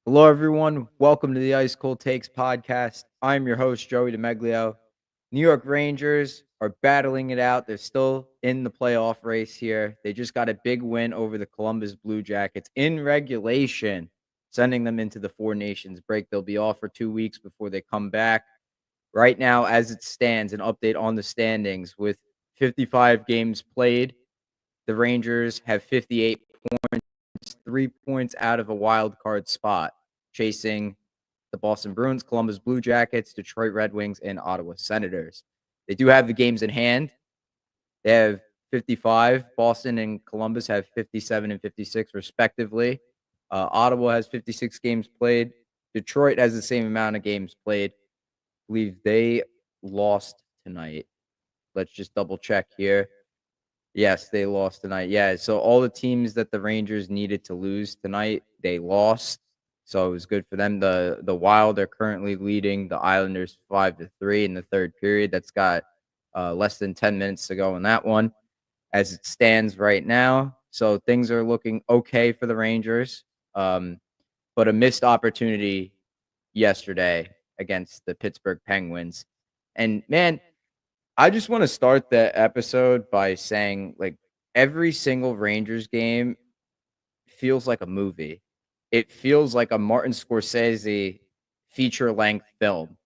Hello, everyone. Welcome to the Ice Cold Takes podcast. I'm your host, Joey DeMeglio. New York Rangers are battling it out. They're still in the playoff race here. They just got a big win over the Columbus Blue Jackets in regulation, sending them into the Four Nations break. They'll be off for 2 weeks before they come back. Right now, as it stands, an update on the standings with 55 games played. The Rangers have 58 points, 3 points out of a wild card spot, chasing the Boston Bruins, Columbus Blue Jackets, Detroit Red Wings, and Ottawa Senators. They do have the games in hand. They have 55. Boston and Columbus have 57 and 56, respectively. Ottawa has 56 games played. Detroit has the same amount of games played. I believe they lost tonight. Let's just double check here. Yes, they lost tonight. Yeah, so all the teams that the Rangers needed to lose tonight, they lost. So it was good for them. The Wild are currently leading the Islanders 5-3 in the third period. That's got less than 10 minutes to go in that one as it stands right now. So things are looking okay for the Rangers. But a missed opportunity yesterday against the Pittsburgh Penguins. And man, I just want to start the episode by saying, like, every single Rangers game feels like a movie. It feels like a Martin Scorsese feature-length film.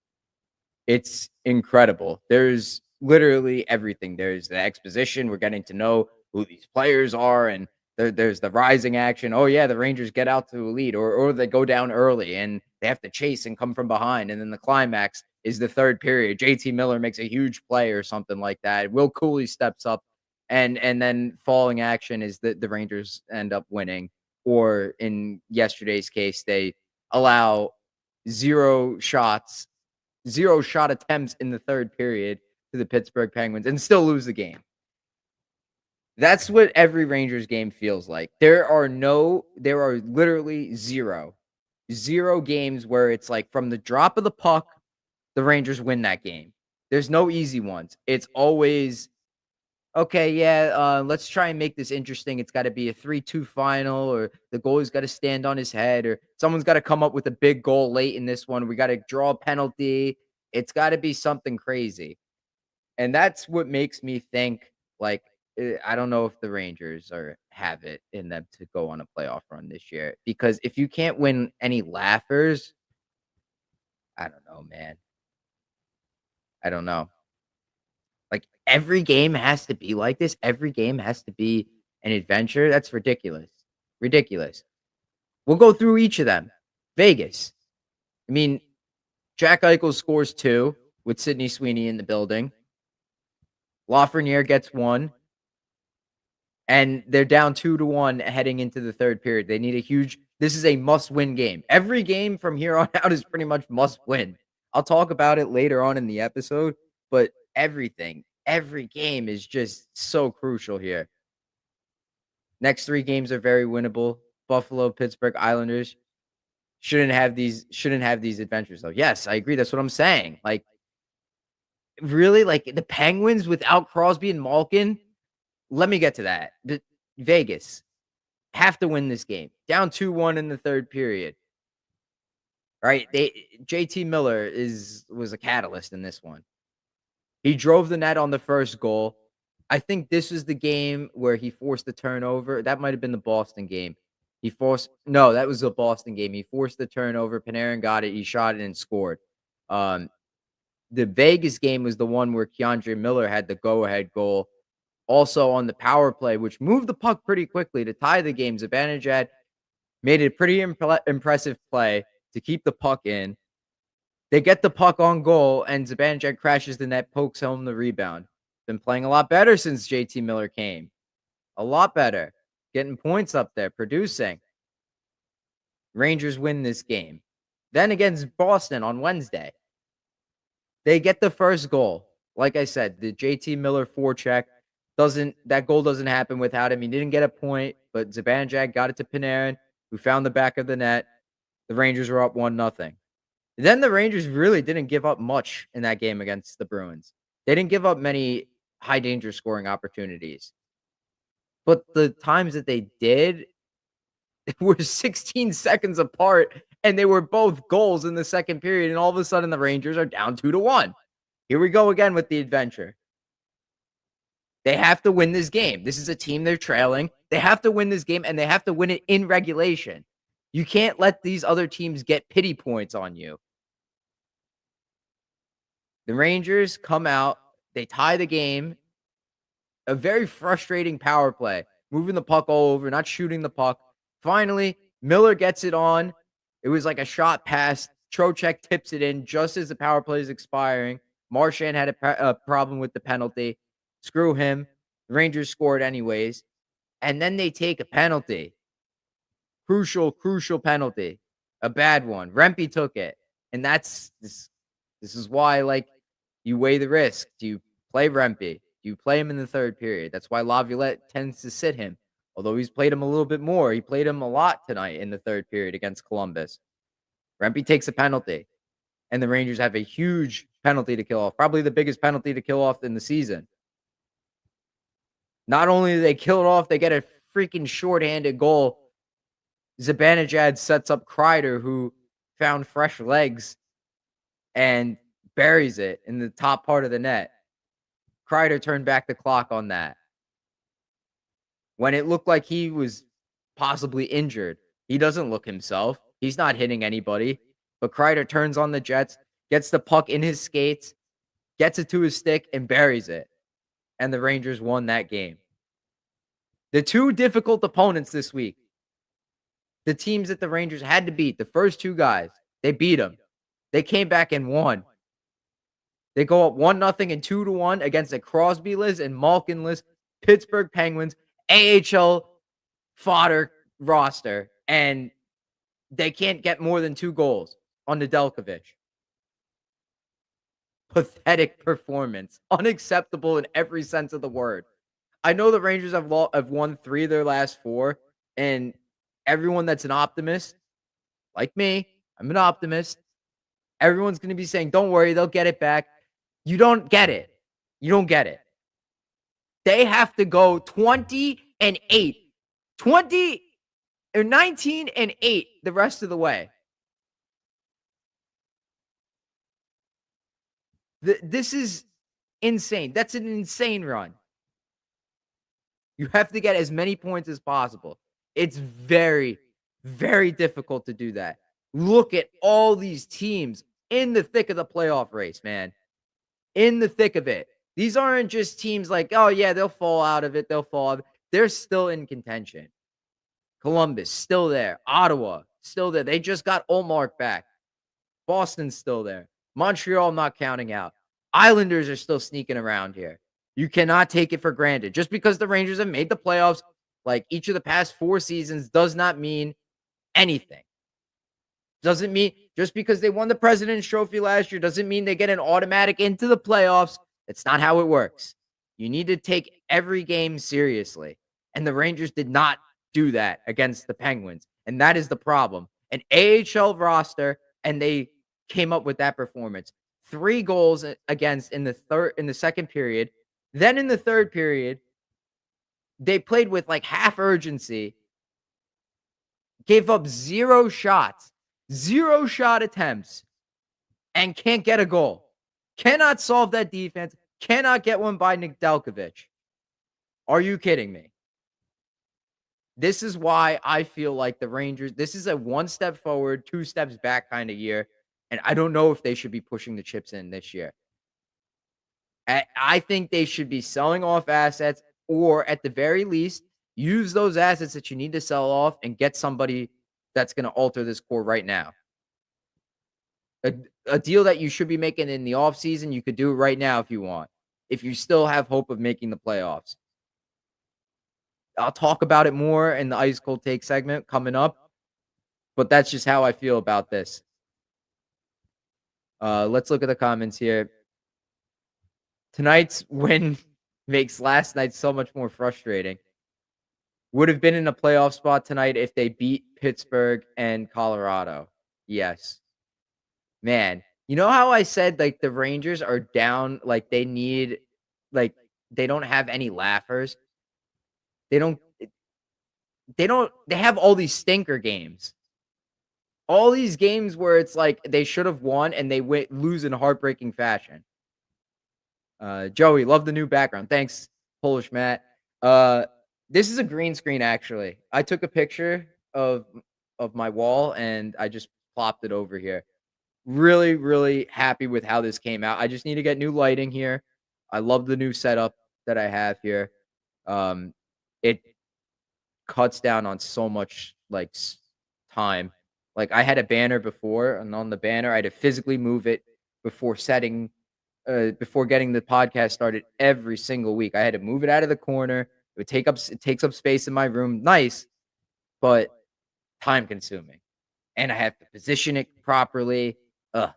It's incredible. There's literally everything. There's the exposition. We're getting to know who these players are, and there's the rising action. Oh yeah, the Rangers get out to a lead, or they go down early and they have to chase and come from behind, and then the climax is the third period. JT Miller makes a huge play or something like that. Will Cooley steps up, and then falling action is that the Rangers end up winning. Or in yesterday's case, they allow zero shots, zero shot attempts in the third period to the Pittsburgh Penguins and still lose the game. That's what every Rangers game feels like. There are literally zero games where it's like from the drop of the puck, the Rangers win that game. There's no easy ones. It's always, okay, yeah, let's try and make this interesting. It's got to be a 3-2 final, or the goalie's got to stand on his head, or someone's got to come up with a big goal late in this one. We got to draw a penalty. It's got to be something crazy. And that's what makes me think, like, I don't know if the Rangers have it in them to go on a playoff run this year. Because if you can't win any laughers, I don't know, man. I don't know. Like, every game has to be like this. Every game has to be an adventure. That's ridiculous. Ridiculous. We'll go through each of them. Vegas. I mean, Jack Eichel scores 2 with Sidney Sweeney in the building. Lafreniere gets 1. And they're down 2-1 heading into the third period. They need this is a must-win game. Every game from here on out is pretty much must-win. I'll talk about it later on in the episode, but every game is just so crucial here. Next 3 games are very winnable. Buffalo, Pittsburgh, Islanders shouldn't have these adventures, though. Yes, I agree. That's what I'm saying. Like, really, like, the Penguins without Crosby and Malkin. Let me get to that. Vegas have to win this game. Down 2-1 in the third period. Right? JT Miller was a catalyst in this one. He drove the net on the first goal. I think this was the game where he forced the turnover. That might have been the Boston game. No, that was the Boston game. He forced the turnover. Panarin got it. He shot it and scored. The Vegas game was the one where Keandre Miller had the go-ahead goal. Also on the power play, which moved the puck pretty quickly to tie the game. Zibanejad made a pretty impressive play to keep the puck in. They get the puck on goal, and Zibanejad crashes the net, pokes home the rebound. Been playing a lot better since JT Miller came. A lot better. Getting points up there, producing. Rangers win this game. Then against Boston on Wednesday, they get the first goal. Like I said, the JT Miller forecheck. That goal doesn't happen without him. He didn't get a point, but Zibanejad got it to Panarin, who found the back of the net. The Rangers were up 1-0. Then the Rangers really didn't give up much in that game against the Bruins. They didn't give up many high danger scoring opportunities. But the times that they did were 16 seconds apart And they were both goals in the second period, and all of a sudden the Rangers are down 2-1. Here we go again with the adventure. They have to win this game. This is a team they're trailing. They have to win this game, and they have to win it in regulation. You can't let these other teams get pity points on you. The Rangers come out, they tie the game. A very frustrating power play, moving the puck all over, not shooting the puck. Finally, Miller gets it on. It was like a shot pass. Trocheck tips it in just as the power play is expiring. Marchand had a problem with the penalty. Screw him. The Rangers scored anyways. And then they take a penalty. Crucial penalty. A bad one. Rempe took it. And this is why, like, you weigh the risk. Do you play Rempe? Do you play him in the third period? That's why Laviolette tends to sit him. Although he's played him a little bit more. He played him a lot tonight in the third period against Columbus. Rempe takes a penalty. And the Rangers have a huge penalty to kill off. Probably the biggest penalty to kill off in the season. Not only do they kill it off, they get a freaking shorthanded goal. Zibanejad sets up Kreider, who found fresh legs, and buries it in the top part of the net. Kreider turned back the clock on that. When it looked like he was possibly injured, he doesn't look himself. He's not hitting anybody. But Kreider turns on the Jets, gets the puck in his skates, gets it to his stick, and buries it. And the Rangers won that game. The two difficult opponents this week, the teams that the Rangers had to beat, the first two guys, they beat them. They came back and won. They go up 1-0 and 2-1 against a Crosby-less and Malkin-less Pittsburgh Penguins AHL fodder roster, and they can't get more than 2 goals on Nedeljkovic. Pathetic performance. Unacceptable in every sense of the word. I know the Rangers have won 3 of their last 4, and everyone that's an optimist, like me, I'm an optimist. Everyone's going to be saying, don't worry, they'll get it back. You don't get it. You don't get it. They have to go 20-8. 20 or 19-8 the rest of the way. This is insane. That's an insane run. You have to get as many points as possible. It's very, very difficult to do that. Look at all these teams in the thick of the playoff race, man. In the thick of it. These aren't just teams like, oh, yeah, they'll fall out of it. They'll fall out of it. They're still in contention. Columbus, still there. Ottawa, still there. They just got Ullmark back. Boston's still there. Montreal, not counting out. Islanders are still sneaking around here. You cannot take it for granted. Just because the Rangers have made the playoffs like each of the past 4 seasons does not mean anything. Doesn't mean just because they won the President's Trophy last year doesn't mean they get an automatic into the playoffs. That's not how it works. You need to take every game seriously. And the Rangers did not do that against the Penguins. And that is the problem. An AHL roster, and they came up with that performance. 3 goals against in the second period. Then in the third period, they played with like half urgency. Gave up 0 shots. 0 shot attempts, and can't get a goal. Cannot solve that defense. Cannot get one by Nedeljkovic. Are you kidding me? This is why I feel like the Rangers, this is a 1 step forward, 2 steps back kind of year, and I don't know if they should be pushing the chips in this year. I think they should be selling off assets, or at the very least, use those assets that you need to sell off and get somebody that's going to alter this core right now. A deal that you should be making in the offseason, you could do it right now if you want. If you still have hope of making the playoffs. I'll talk about it more in the Ice Cold Take segment coming up. But that's just how I feel about this. Let's look at the comments here. Tonight's win makes last night so much more frustrating. Would have been in a playoff spot tonight if they beat Pittsburgh and Colorado. Yes. Man, you know how I said, like, the Rangers are down, like, they need, like, they don't have any laughers? They have all these stinker games. All these games where it's like they should have won and they lose in heartbreaking fashion. Joey, love the new background. Thanks, Polish Matt. Uh, this is a green screen actually. I took a picture of my wall and I just plopped it over here. Really, really happy with how this came out. I just need to get new lighting here. I love the new setup that I have here. It cuts down on so much like time. Like I had a banner before, and on the banner, I had to physically move it before setting, before getting the podcast started every single week. I had to move it out of the corner. It takes up space in my room. Nice, but time consuming, and I have to position it properly. Ugh.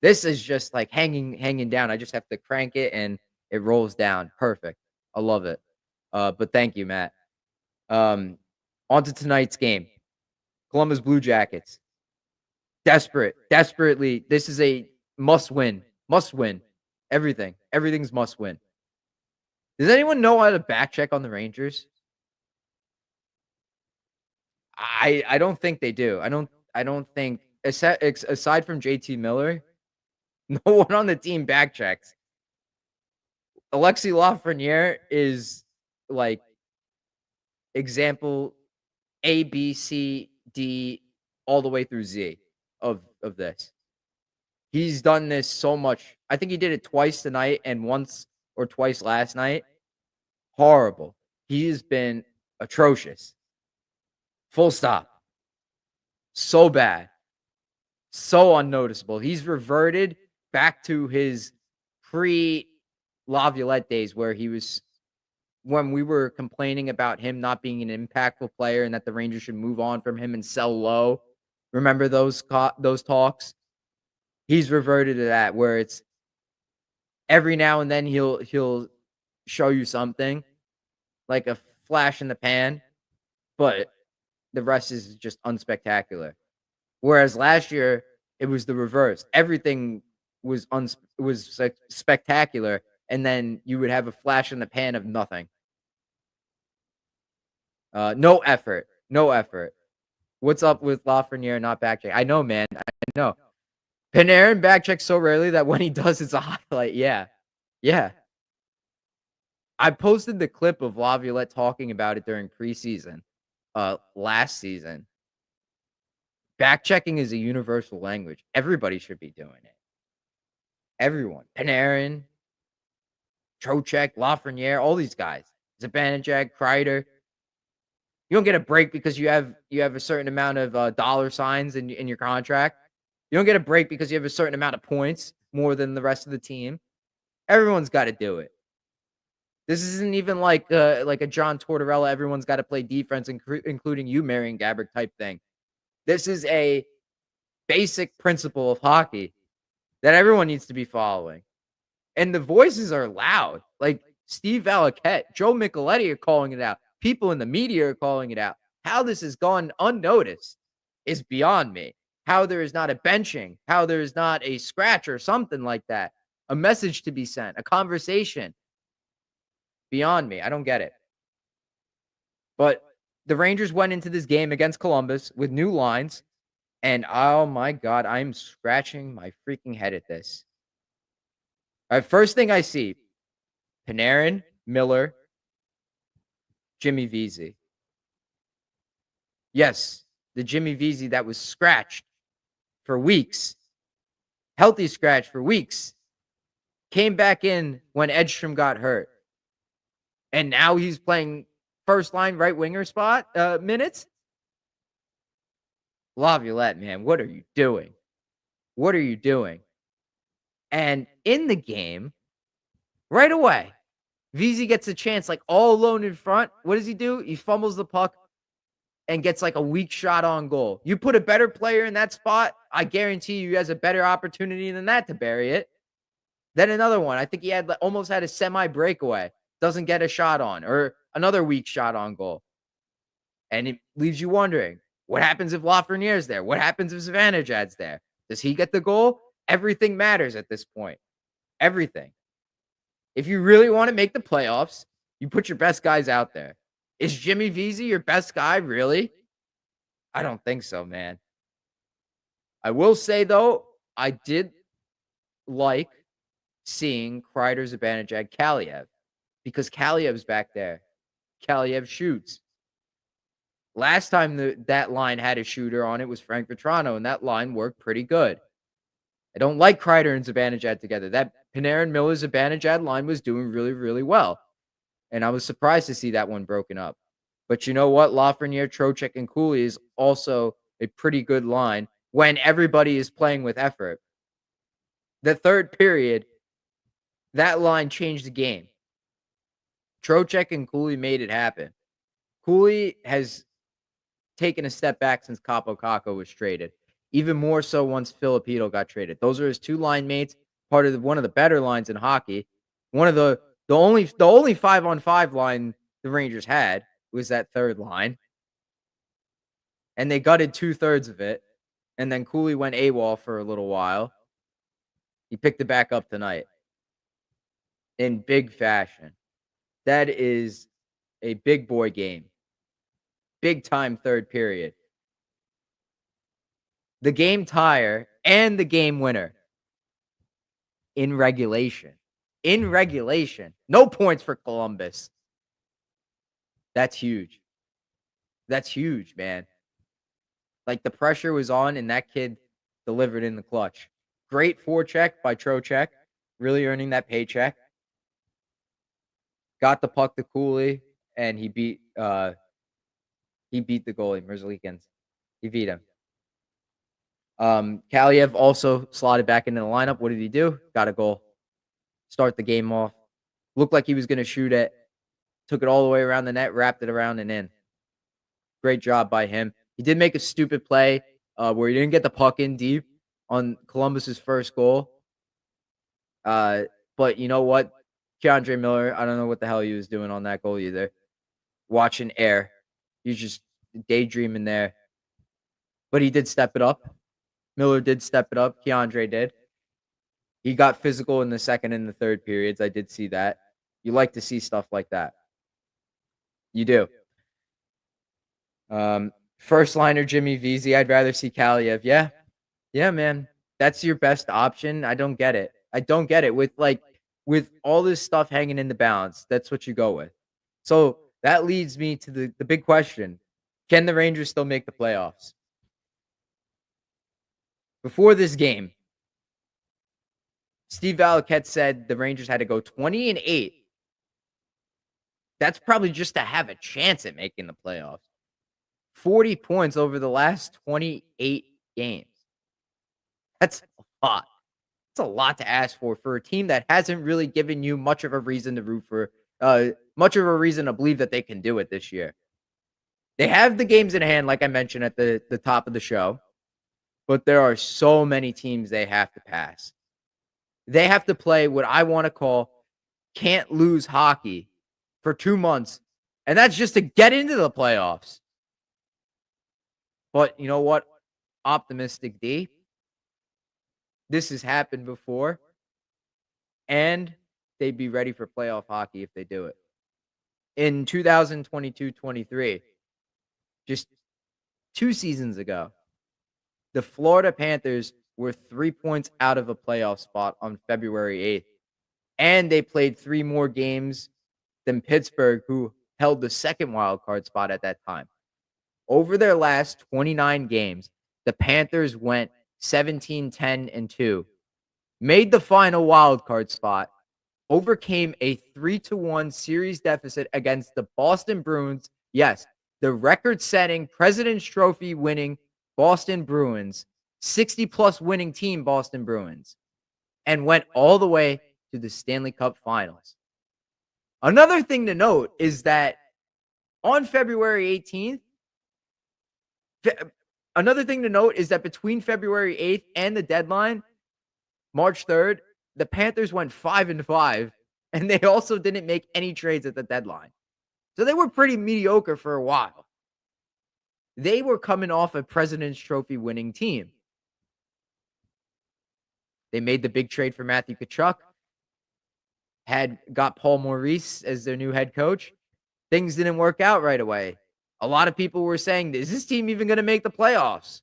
This is just like hanging down. I just have to crank it and it rolls down. Perfect. I love it. But thank you, Matt. On to tonight's game. Columbus Blue Jackets. Desperately. This is a must win. Must win. Everything's must win. Does anyone know how to back check on the Rangers? I don't think they do. I don't think aside from JT Miller, no one on the team back checks. Alexis Lafreniere is like example A, B, C, D, all the way through Z of this. He's done this so much. I think he did it twice tonight and once or twice last night. Horrible. He has been atrocious. Full stop. So bad. So unnoticeable. He's reverted back to his pre-Laviolette days where he was when we were complaining about him not being an impactful player and that the Rangers should move on from him and sell low. Remember those talks? He's reverted to that where it's every now and then he'll show you something like a flash in the pan, but the rest is just unspectacular. Whereas last year it was the reverse. Everything was spectacular, and then you would have a flash in the pan of nothing. No effort. What's up with Lafreniere not backcheck? I know, man. I know. Panarin backchecks so rarely that when he does, it's a highlight. Yeah. I posted the clip of Laviolette talking about it during preseason, last season. Backchecking is a universal language. Everybody should be doing it. Everyone. Panarin, Trocheck, Lafreniere, all these guys. Zibanejad, Kreider. You don't get a break because you have a certain amount of dollar signs in your contract. You don't get a break because you have a certain amount of points more than the rest of the team. Everyone's got to do it. This isn't even like a John Tortorella. Everyone's got to play defense, including you, Marian Gaborik type thing. This is a basic principle of hockey that everyone needs to be following. And the voices are loud. Like Steve Valiquette, Joe Micheletti are calling it out. People in the media are calling it out. How this has gone unnoticed is beyond me. How there is not a benching, how there is not a scratch or something like that. A message to be sent, a conversation. Beyond me. I don't get it. But the Rangers went into this game against Columbus with new lines. And oh my God, I'm scratching my freaking head at this. All right, first thing I see, Panarin, Miller, Jimmy Vesey. Yes, the Jimmy Vesey that was scratched for weeks. Healthy scratch for weeks. Came back in when Edstrom got hurt. And now he's playing first line right winger spot minutes. Laviolette, man, what are you doing? What are you doing? And in the game, right away, Vesey gets a chance, like all alone in front. What does he do? He fumbles the puck and gets like a weak shot on goal. You put a better player in that spot, I guarantee you he has a better opportunity than that to bury it. Then another one. I think he almost had a semi breakaway. Doesn't get a shot on, or another weak shot on goal. And it leaves you wondering, what happens if Lafreniere's there? What happens if Zibanejad's there? Does he get the goal? Everything matters at this point. Everything. If you really want to make the playoffs, you put your best guys out there. Is Jimmy Vesey your best guy, really? I don't think so, man. I will say, though, I did like seeing Kreider, Zibanejad, Kaliev because Kaliev's back there. Kaliev shoots. Last time that line had a shooter on it was Frank Vetrano, and that line worked pretty good. I don't like Kreider and Zibanejad together. That Panarin, Miller, Zibanejad line was doing really, really well. And I was surprised to see that one broken up. But you know what? Lafreniere, Trocheck, and Cooley is also a pretty good line when everybody is playing with effort. The third period, that line changed the game. Trocheck and Cooley made it happen. Cooley has taken a step back since Capo Caco was traded. Even more so once Filipino got traded. Those are his two line mates, part of one of the better lines in hockey. One of the only 5-on-5 line the Rangers had was that third line. And they gutted 2/3 of it. And then Cooley went AWOL for a little while. He picked it back up tonight in big fashion. That is a big boy game. Big time third period. The game tire and the game winner in regulation. In regulation. No points for Columbus. That's huge. That's huge, man. Like, the pressure was on, and that kid delivered in the clutch. Great forecheck by Trocheck. Really earning that paycheck. Got the puck to Cooley, and he beat the goalie, Merzlikins. He beat him. Kaliev also slotted back into the lineup. What did he do? Got a goal. Start the game off. Looked like he was going to shoot it. Took it all the way around the net, wrapped it around and in. Great job by him. He did make a stupid play where he didn't get the puck in deep on Columbus's first goal. But you know what? K'Andre Miller, I don't know what the hell he was doing on that goal either. Watching air. He's just daydreaming there. But he did step it up. Miller did step it up. K'Andre did. He got physical in the second and the third periods. I did see that. You like to see stuff like that. You do. First liner Jimmy Vesey. I'd rather see Kaliev. Yeah. Yeah, man. That's your best option. I don't get it. I don't get it. With all this stuff hanging in the balance, that's what you go with. So that leads me to the big question. Can the Rangers still make the playoffs? Before this game, Steve Valiquette said the Rangers had to go 20-8. That's probably just to have a chance at making the playoffs. 40 points over the last 28 games. That's a lot. That's a lot to ask for a team that hasn't really given you much of a reason to root for, much of a reason to believe that they can do it this year. They have the games in hand, like I mentioned at the top of the show, but there are so many teams they have to pass. They have to play what I want to call can't lose hockey for 2 months, and that's just to get into the playoffs. But you know what? Optimistic D. This has happened before, and they'd be ready for playoff hockey if they do it. In 2022-23, just 2 seasons ago, the Florida Panthers were 3 points out of a playoff spot on February 8th, and they played 3 more games than Pittsburgh, who held the second wild card spot at that time. Over their last 29 games, the Panthers went 17-10-2, made the final wild card spot, overcame a 3-1 series deficit against the Boston Bruins. Yes, the record-setting President's Trophy winning Boston Bruins, 60-plus winning team Boston Bruins, and went all the way to the Stanley Cup Finals. Another thing to note is that on February 18th, between February 8th and the deadline, March 3rd, the Panthers went 5-5, and they also didn't make any trades at the deadline. So they were pretty mediocre for a while. They were coming off a President's Trophy winning team. They made the big trade for Matthew Tkachuk, got Paul Maurice as their new head coach. Things didn't work out right away. A lot of people were saying, is this team even going to make the playoffs?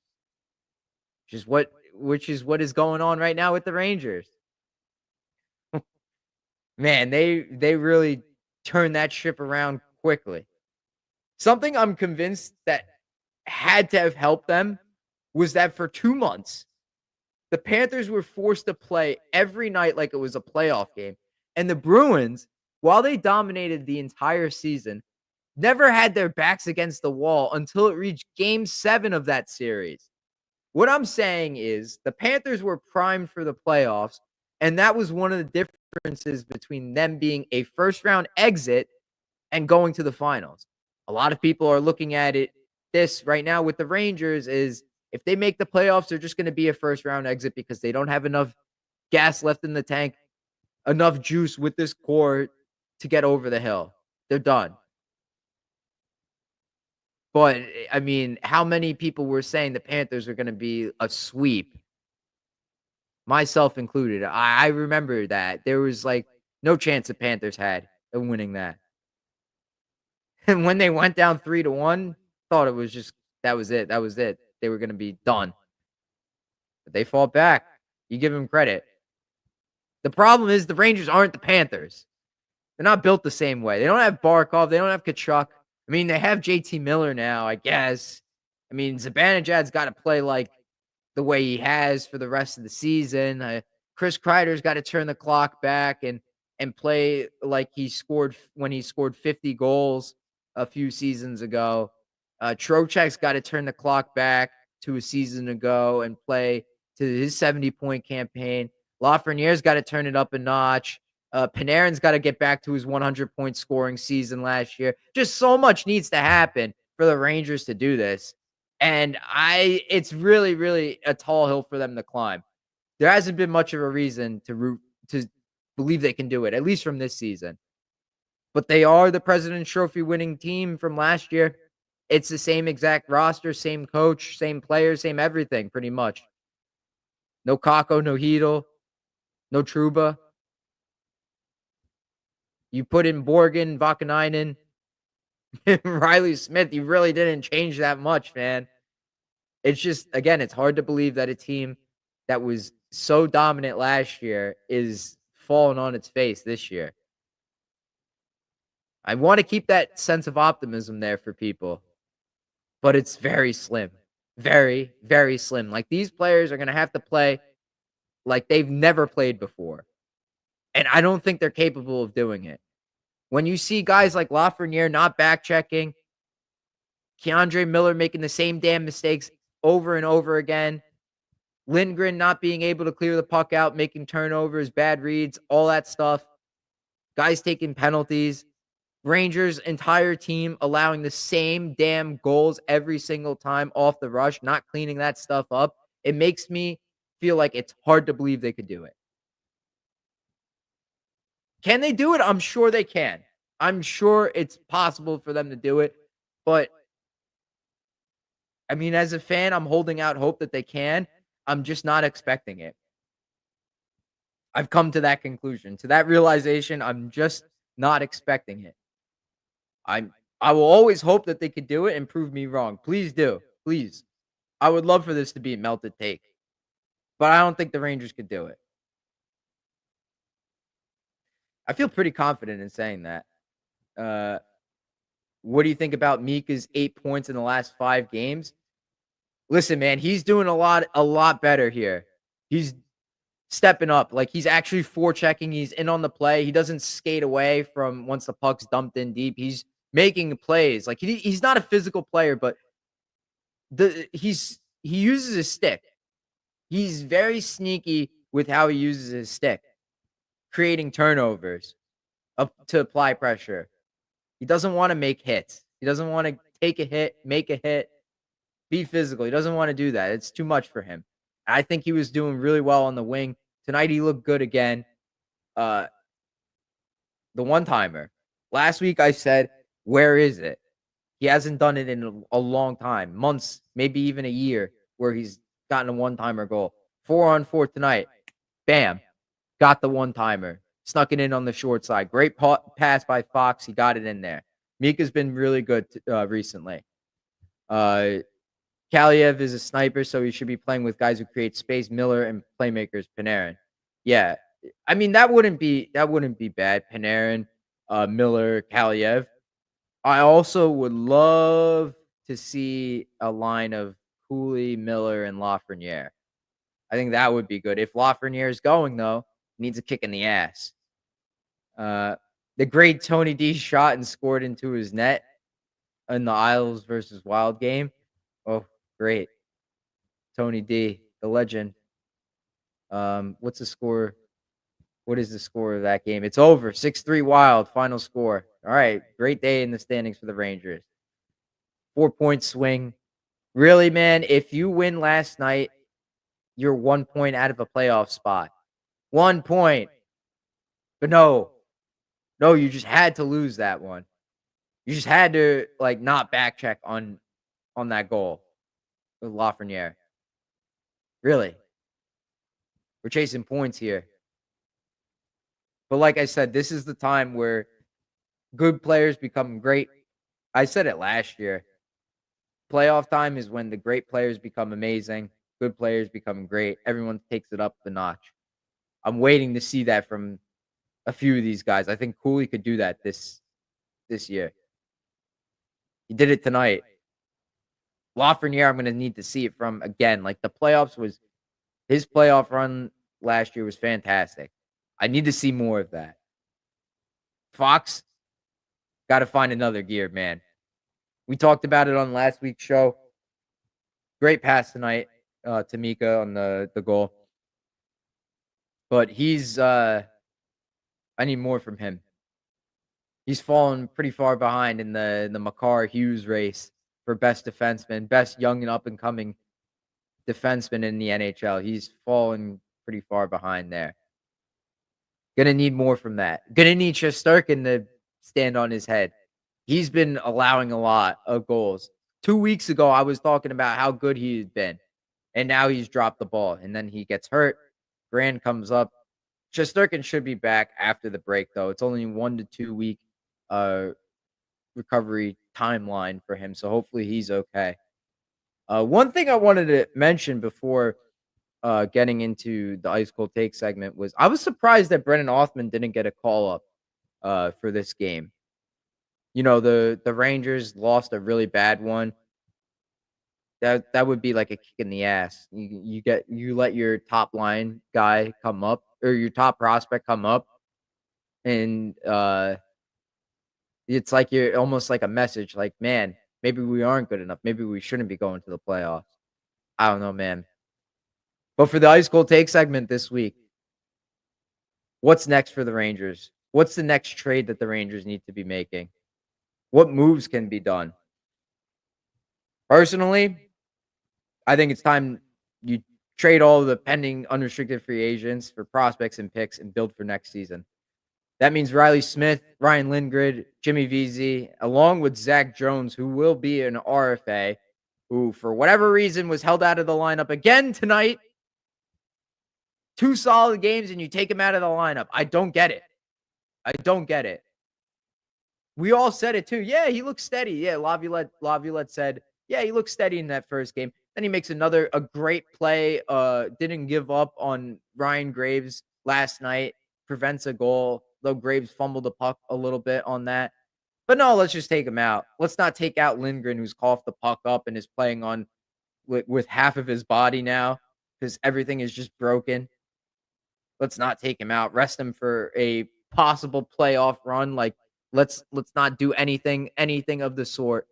which is what is going on right now with the Rangers. Man, they really turned that ship around quickly. Something I'm convinced that had to have helped them was that for 2 months, the Panthers were forced to play every night like it was a playoff game, and the Bruins, while they dominated the entire season, never had their backs against the wall until it reached game 7 of that series. What I'm saying is the Panthers were primed for the playoffs, and that was one of the differences between them being a first round exit and going to the finals. A lot of people are looking at it this right now with the Rangers is if they make the playoffs, they're just going to be a first round exit because they don't have enough gas left in the tank, enough juice with this core to get over the hill. They're done. But I mean, how many people were saying the Panthers are going to be a sweep? Myself included. I remember that. There was like no chance the Panthers had of winning that. And when they went down 3-1, thought it was just that was it. That was it. They were going to be done. But they fought back. You give them credit. The problem is the Rangers aren't the Panthers. They're not built the same way. They don't have Barkov. They don't have Kachuk. I mean, they have JT Miller now, I guess. I mean, Zibanejad's got to play like the way he has for the rest of the season. Chris Kreider's got to turn the clock back and play like he scored when he scored 50 goals a few seasons ago. Trocheck's got to turn the clock back to a season ago and play to his 70-point campaign. Lafreniere's got to turn it up a notch. Panarin's got to get back to his 100-point scoring season last year. Just so much needs to happen for the Rangers to do this. And it's really, really a tall hill for them to climb. There hasn't been much of a reason to believe they can do it, at least from this season. But they are the President's Trophy winning team from last year. It's the same exact roster, same coach, same players, same everything, pretty much. No Kakko, no Chytil, no Trouba. You put in Borgen, Vakanainen, Riley Smith. You really didn't change that much, man. It's just, again, it's hard to believe that a team that was so dominant last year is falling on its face this year. I want to keep that sense of optimism there for people, but it's very slim. Very, very slim. Like, these players are going to have to play like they've never played before. And I don't think they're capable of doing it. When you see guys like Lafreniere not back-checking, K'Andre Miller making the same damn mistakes over and over again, Lindgren not being able to clear the puck out, making turnovers, bad reads, all that stuff, guys taking penalties, Rangers' entire team allowing the same damn goals every single time off the rush, not cleaning that stuff up. It makes me feel like it's hard to believe they could do it. Can they do it? I'm sure they can. I'm sure it's possible for them to do it. But, I mean, as a fan, I'm holding out hope that they can. I'm just not expecting it. I've come to that conclusion, to that realization. I'm just not expecting it. I will always hope that they could do it and prove me wrong. Please do. Please. I would love for this to be a melted take. But I don't think the Rangers could do it. I feel pretty confident in saying that. What do you think about Mika's 8 points in the last 5 games? Listen, man, he's doing a lot better here. He's stepping up. Like, he's actually forechecking. He's in on the play. He doesn't skate away from once the puck's dumped in deep. He's making plays. Like, he's not a physical player, but he uses his stick. He's very sneaky with how he uses his stick, creating turnovers up to apply pressure. He doesn't want to make hits. He doesn't want to take a hit, make a hit, be physical. He doesn't want to do that. It's too much for him. I think he was doing really well on the wing. Tonight he looked good again. The one-timer. Last week I said, where is it? He hasn't done it in a long time. Months, maybe even a year, where he's gotten a one-timer goal. 4-on-4 tonight. Bam. Got the one-timer. Snuck it in on the short side. Great pass by Fox. He got it in there. Mika's been really good recently. Kaliev is a sniper, so he should be playing with guys who create space, Miller and playmakers, Panarin. Yeah. I mean, that wouldn't be bad. Panarin, Miller, Kaliev. I also would love to see a line of Cooley, Miller, and Lafreniere. I think that would be good. If Lafreniere is going though, he needs a kick in the ass. Uh, the great Tony D shot and scored into his net in the Isles versus Wild game. Oh, great. Tony D, the legend. What's the score? What is the score of that game? It's over. 6-3 Wild, final score. All right. Great day in the standings for the Rangers. 4-point swing. Really, man, if you win last night, you're 1 point out of a playoff spot. 1 point. But no, you just had to lose that one. You just had to like not backcheck on that goal with Lafreniere. Really. We're chasing points here. But like I said, this is the time where good players become great. I said it last year. Playoff time is when the great players become amazing, good players become great. Everyone takes it up the notch. I'm waiting to see that from a few of these guys. I think Cooley could do that this year. He did it tonight. Lafreniere, I'm going to need to see it from again. Like the playoffs was his playoff run last year was fantastic. I need to see more of that. Fox got to find another gear, man. We talked about it on last week's show. Great pass tonight to Mika on the goal. But he's I need more from him. He's fallen pretty far behind in the Makar Hughes race for best defenseman, best young and up and coming defenseman in the NHL. He's fallen pretty far behind there. Gonna need more from that. Gonna need Shesterkin to stand on his head. He's been allowing a lot of goals. 2 weeks ago, I was talking about how good he had been, and now he's dropped the ball, and then he gets hurt. Grand comes up. Shesterkin should be back after the break, though. It's only 1 to 2 week recovery timeline for him, so hopefully he's okay. One thing I wanted to mention before getting into the ice cold take segment was I was surprised that Brennan Othman didn't get a call up for this game. You know, the Rangers lost a really bad one. That would be like a kick in the ass. You let your top line guy come up or your top prospect come up, and it's like you're almost like a message, like, man, maybe we aren't good enough. Maybe we shouldn't be going to the playoffs. I don't know, man. But for the ice cold take segment this week, what's next for the Rangers? What's the next trade that the Rangers need to be making? What moves can be done? Personally, I think it's time you trade all the pending unrestricted free agents for prospects and picks and build for next season. That means Riley Smith, Ryan Lindgren, Jimmy Vesey, along with Zach Jones, who will be an RFA, who, for whatever reason, was held out of the lineup again tonight. 2 solid games, and you take him out of the lineup. I don't get it. I don't get it. We all said it too. Yeah, he looks steady. Yeah, Laviolette said, yeah, he looks steady in that first game. Then he makes a great play. Didn't give up on Ryan Graves last night. Prevents a goal, though Graves fumbled the puck a little bit on that. But no, let's just take him out. Let's not take out Lindgren, who's coughed the puck up and is playing on with half of his body now because everything is just broken. Let's not take him out. Rest him for a possible playoff run. Like let's not do anything of the sort.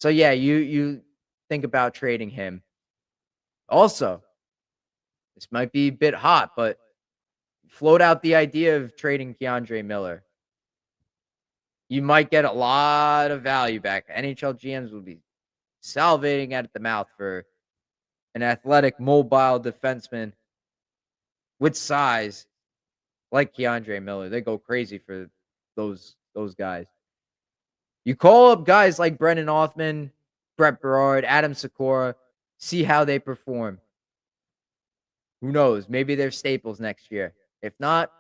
So yeah, you think about trading him. Also, this might be a bit hot, but float out the idea of trading Keandre Miller. You might get a lot of value back. NHL GMs will be salivating at the mouth for an athletic, mobile defenseman with size like Keandre Miller. They go crazy for those guys. You call up guys like Brennan Othman, Brett Berard, Adam Sikora, see how they perform. Who knows? Maybe they're staples next year. If not,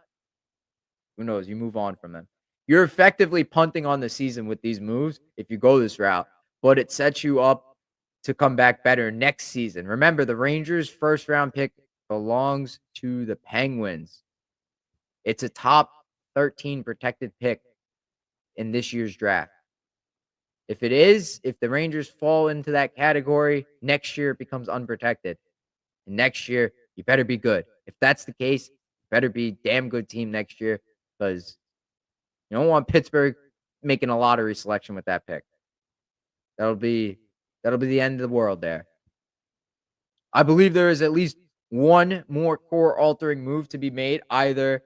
who knows? You move on from them. You're effectively punting on the season with these moves if you go this route, but it sets you up to come back better next season. Remember, the Rangers' first round pick belongs to the Penguins. It's a top 13 protected pick in this year's draft. If the Rangers fall into that category, next year it becomes unprotected. And next year, you better be good. If that's the case, you better be a damn good team next year because you don't want Pittsburgh making a lottery selection with that pick. That'll be the end of the world there. I believe there is at least one more core altering move to be made, either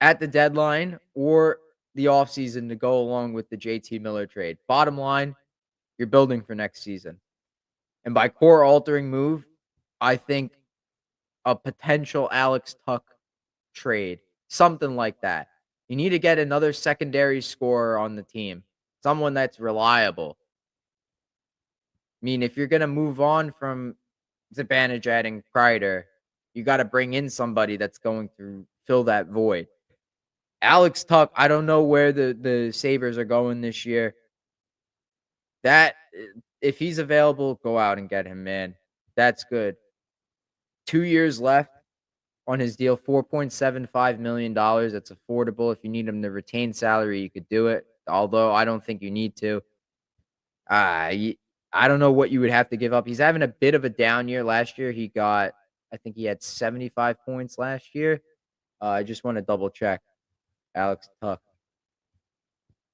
at the deadline or the offseason to go along with the JT Miller trade. Bottom line, you're building for next season. And by core altering move, I think a potential Alex Tuch trade, something like that. You need to get another secondary scorer on the team, someone that's reliable. I mean, if you're going to move on from Zibanejad and Kreider, you got to bring in somebody that's going to fill that void. Alex Tuch, I don't know where the Sabres are going this year. That if he's available, go out and get him, man. That's good. 2 years left on his deal, $4.75 million. That's affordable. If you need him to retain salary, you could do it. Although I don't think you need to. I don't know what you would have to give up. He's having a bit of a down year. Last year, I think he had 75 points last year. I just want to double check Alex Tuch.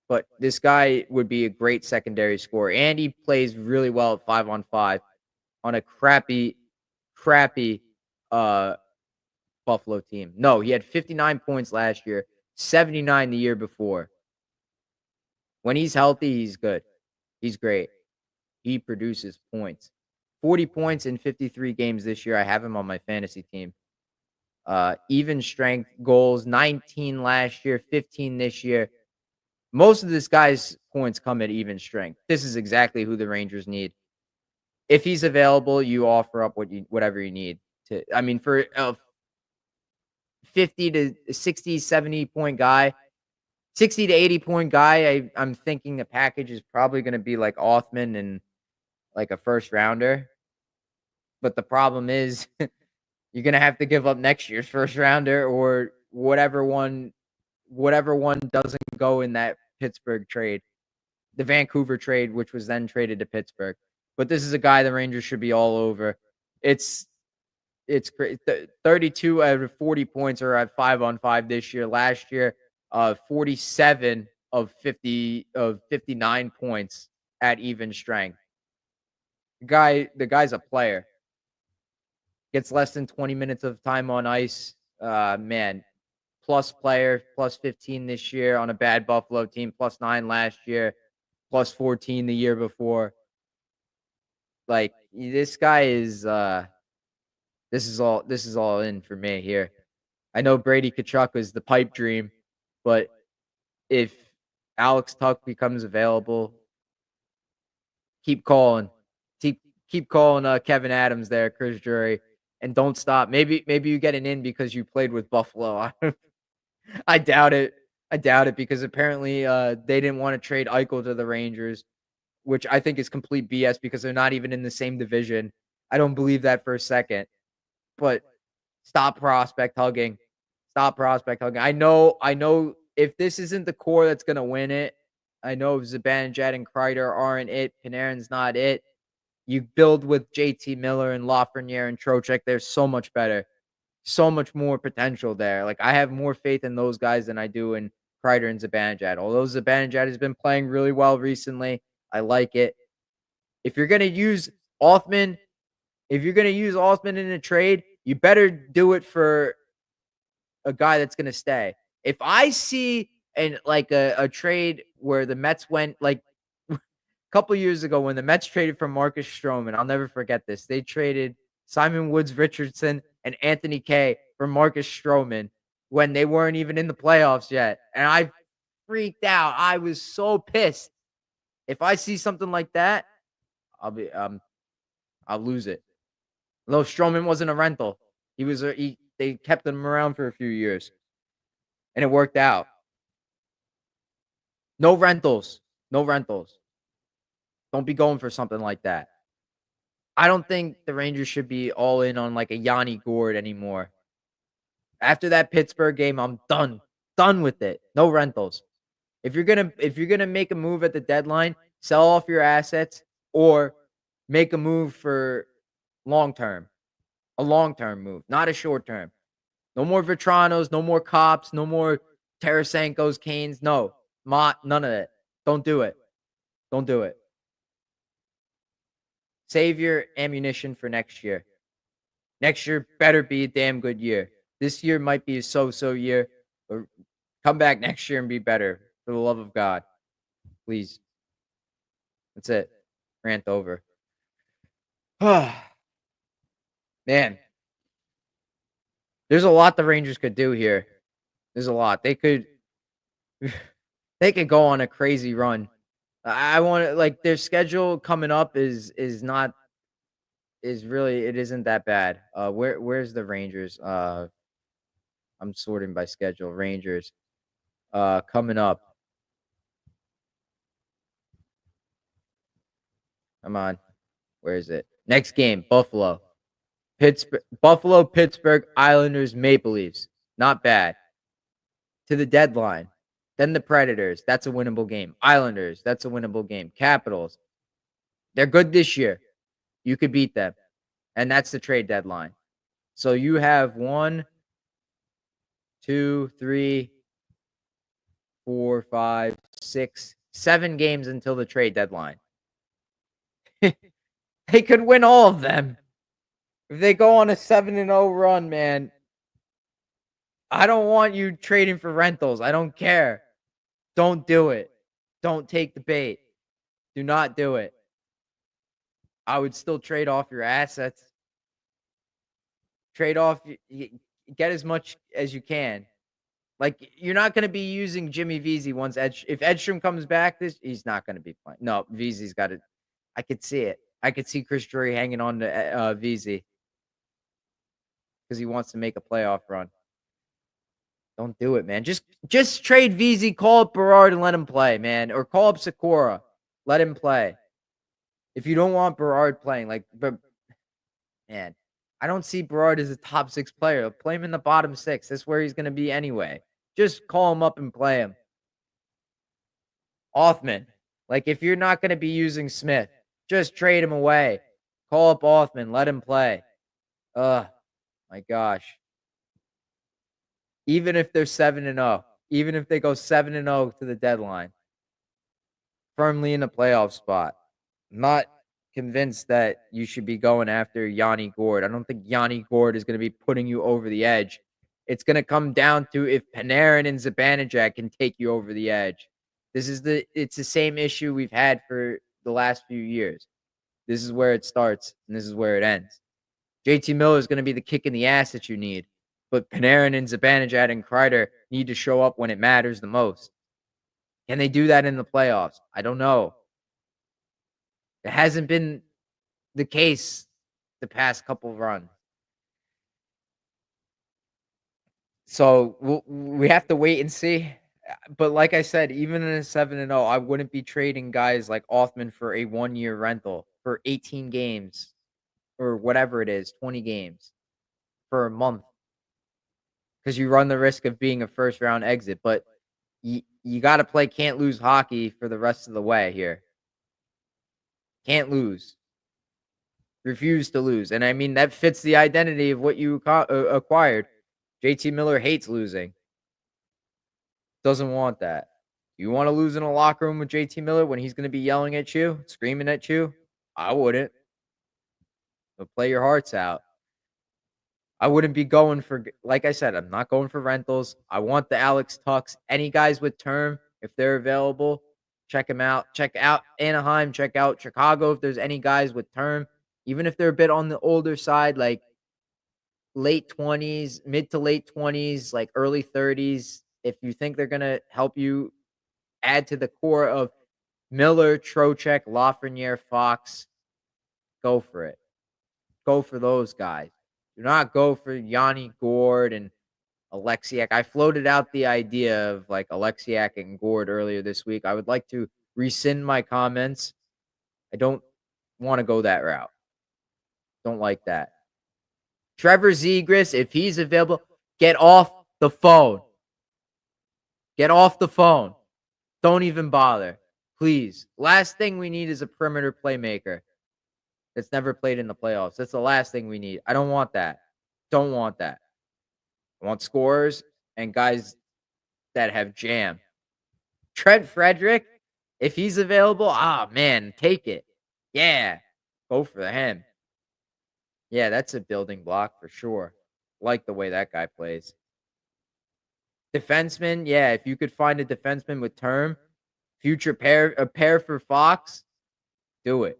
But this guy would be a great secondary scorer. And he plays really well at 5-on-5 on a crappy Buffalo team. No, he had 59 points last year, 79 the year before. When he's healthy, he's good. He's great. He produces points. 40 points in 53 games this year. I have him on my fantasy team. Even strength goals, 19 last year, 15 this year. Most of this guy's points come at even strength. This is exactly who the Rangers need. If he's available, you offer up whatever you need to. I mean, for a 50 to 60, 70 point guy, 60 to 80 point guy, I'm thinking the package is probably going to be like Othman and like a first rounder. But the problem is you're going to have to give up next year's first rounder or whatever one doesn't go in that Pittsburgh trade, the Vancouver trade, which was then traded to Pittsburgh. But this is a guy the Rangers should be all over. It's great. 32 out of 40 points are at 5-on-5 this year. Last year, 47 of 59 points at even strength. The guy's a player. Gets less than 20 minutes of time on ice. Man, plus player, plus 15 this year on a bad Buffalo team, plus 9 last year, plus 14 the year before. Like, this guy is this is all in for me here. I know Brady Tkachuk is the pipe dream, but if Alex Tuch becomes available, keep calling. Keep calling Kevin Adams there, Chris Drury, and don't stop. Maybe you get an in because you played with Buffalo. I doubt it. Because apparently they didn't want to trade Eichel to the Rangers, which I think is complete BS because they're not even in the same division. I don't believe that for a second. But stop prospect hugging. I know if this isn't the core that's going to win it, I know Zibanejad and Kreider aren't it. Panarin's not it. You build with JT Miller and Lafreniere and Trocheck. They're so much better. So much more potential there. Like, I have more faith in those guys than I do in Kreider and Zibanejad. Although Zibanejad has been playing really well recently, I like it. If you're going to use Othman in a trade, you better do it for a guy that's going to stay. If I see a trade where the Mets went like a couple years ago when the Mets traded for Marcus Stroman, I'll never forget this. They traded Simon Woods Richardson and Anthony Kay for Marcus Stroman when they weren't even in the playoffs yet. And I freaked out. I was so pissed. If I see something like that, I'll lose it. No, Stroman wasn't a rental. They kept him around for a few years. And it worked out. No rentals. Don't be going for something like that. I don't think the Rangers should be all in on like a Yanni Gourde anymore. After that Pittsburgh game, I'm done. Done with it. No rentals. If you're gonna make a move at the deadline, sell off your assets or make a move for long term. A long term move, not a short term. No more Vitranos, no more Cops, no more Tarasenko's, Canes. No, Mott, none of it. Don't do it. Don't do it. Save your ammunition for next year. Next year better be a damn good year. This year might be a so-so year, but come back next year and be better. For the love of God, please. That's it. Rant over. Man, there's a lot the Rangers could do here. There's a lot. They could they could go on a crazy run. I want to like their schedule coming up is not is really it isn't that bad. Where's the Rangers? I'm sorting by schedule. Rangers coming up. Come on. Where is it? Next game, Buffalo. Buffalo, Pittsburgh, Islanders, Maple Leafs. Not bad. To the deadline. Then the Predators. That's a winnable game. Islanders. That's a winnable game. Capitals. They're good this year. You could beat them. And that's the trade deadline. So you have 1, 2, 3, 4, 5, 6, 7 games until the trade deadline. They could win all of them. If they go on a 7-0 run, man, I don't want you trading for rentals. I don't care. Don't do it. Don't take the bait. Do not do it. I would still trade off your assets. Trade off, get as much as you can. Like, you're not going to be using Jimmy Vesey once if Edstrom comes back, he's not going to be playing. No, Vesey's got it. I could see it. I could see Chris Drury hanging on to Vesey because he wants to make a playoff run. Don't do it, man. Just trade Vesey, call up Berard and let him play, man. Or call up Sikora. Let him play. If you don't want Berard playing, but man, I don't see Berard as a top 6 player. Play him in the bottom 6. That's where he's going to be anyway. Just call him up and play him. Othman. Like, if you're not going to be using Smith, just trade him away. Call up Othman. Let him play. My gosh. Even if they're 7-0, even if they go 7-0 to the deadline, firmly in the playoff spot, I'm not convinced that you should be going after Yanni Gourde. I don't think Yanni Gourde is going to be putting you over the edge. It's going to come down to if Panarin and Zibanejad can take you over the edge. It's the same issue we've had for the last few years. This is where it starts, and this is where it ends. JT Miller is going to be the kick in the ass that you need. But Panarin and Zibanejad and Kreider need to show up when it matters the most. Can they do that in the playoffs? I don't know. It hasn't been the case the past couple of runs. So we have to wait and see. But like I said, even in a 7-0, I wouldn't be trading guys like Othman for a 1-year rental for 18 games or whatever it is, 20 games for a month. Because you run the risk of being a first-round exit. But you got to play can't lose hockey for the rest of the way here. Can't lose. Refuse to lose. And I mean, that fits the identity of what you acquired. JT Miller hates losing. Doesn't want that. You want to lose in a locker room with JT Miller when he's going to be yelling at you, screaming at you? I wouldn't. But play your hearts out. I wouldn't be going for, like I said, I'm not going for rentals. I want the Alex Tucks. Any guys with term, if they're available, check them out. Check out Anaheim. Check out Chicago if there's any guys with term. Even if they're a bit on the older side, like late 20s, mid to late 20s, like early 30s, if you think they're going to help you add to the core of Miller, Trocheck, Lafreniere, Fox, go for it. Go for those guys. Do not go for Yanni Gourde and Alexiak. I floated out the idea of like Alexiak and Gourde earlier this week. I would like to rescind my comments. I don't want to go that route. Don't like that. Trevor Zegras, if he's available, get off the phone. Get off the phone. Don't even bother. Please. Last thing we need is a perimeter playmaker that's never played in the playoffs. That's the last thing we need. I don't want that. Don't want that. I want scorers and guys that have jam. Trent Frederick, if he's available, man, take it. Yeah. Go for him. Yeah, that's a building block for sure. Like the way that guy plays. Defenseman, yeah, if you could find a defenseman with term, a pair for Fox, do it.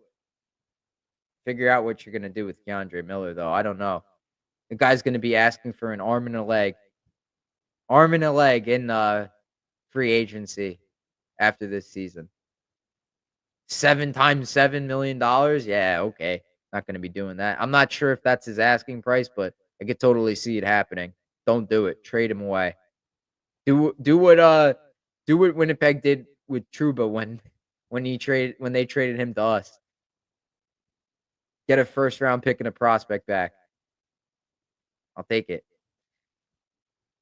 Figure out what you're gonna do with Keandre Miller, though. I don't know. The guy's gonna be asking for an arm and a leg. Arm and a leg in free agency after this season. 7 times $7 million? Yeah, okay. Not gonna be doing that. I'm not sure if that's his asking price, but I could totally see it happening. Don't do it. Trade him away. Do what Winnipeg did with Trouba when they traded him to us. Get a first round pick and a prospect back. I'll take it.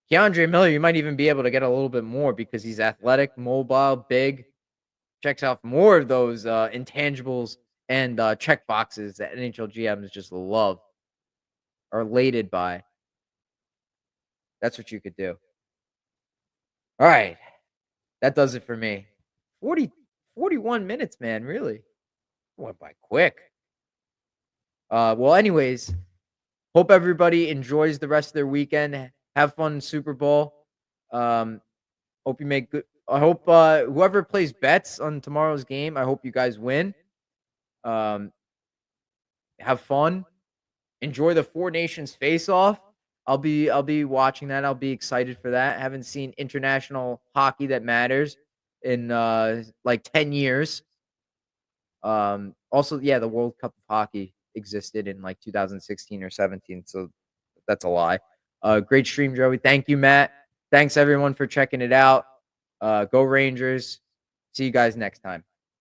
Keandre Miller, you might even be able to get a little bit more because he's athletic, mobile, big. Checks off more of those intangibles and check boxes that NHL GMs just love or elated by. That's what you could do. All right. That does it for me. 41 minutes, man. Really went by quick. Well, anyways, hope everybody enjoys the rest of their weekend. Have fun in Super Bowl. Hope you make good. I hope whoever plays bets on tomorrow's game, I hope you guys win. Have fun. Enjoy the Four Nations face-off. I'll be watching that. I'll be excited for that. Haven't seen international hockey that matters in like 10 years. Also, yeah, the World Cup of Hockey existed in like 2016 or 17, so that's a lie. Great stream, Joey. Thank you, Matt. Thanks everyone for checking it out. Go Rangers. See you guys next time.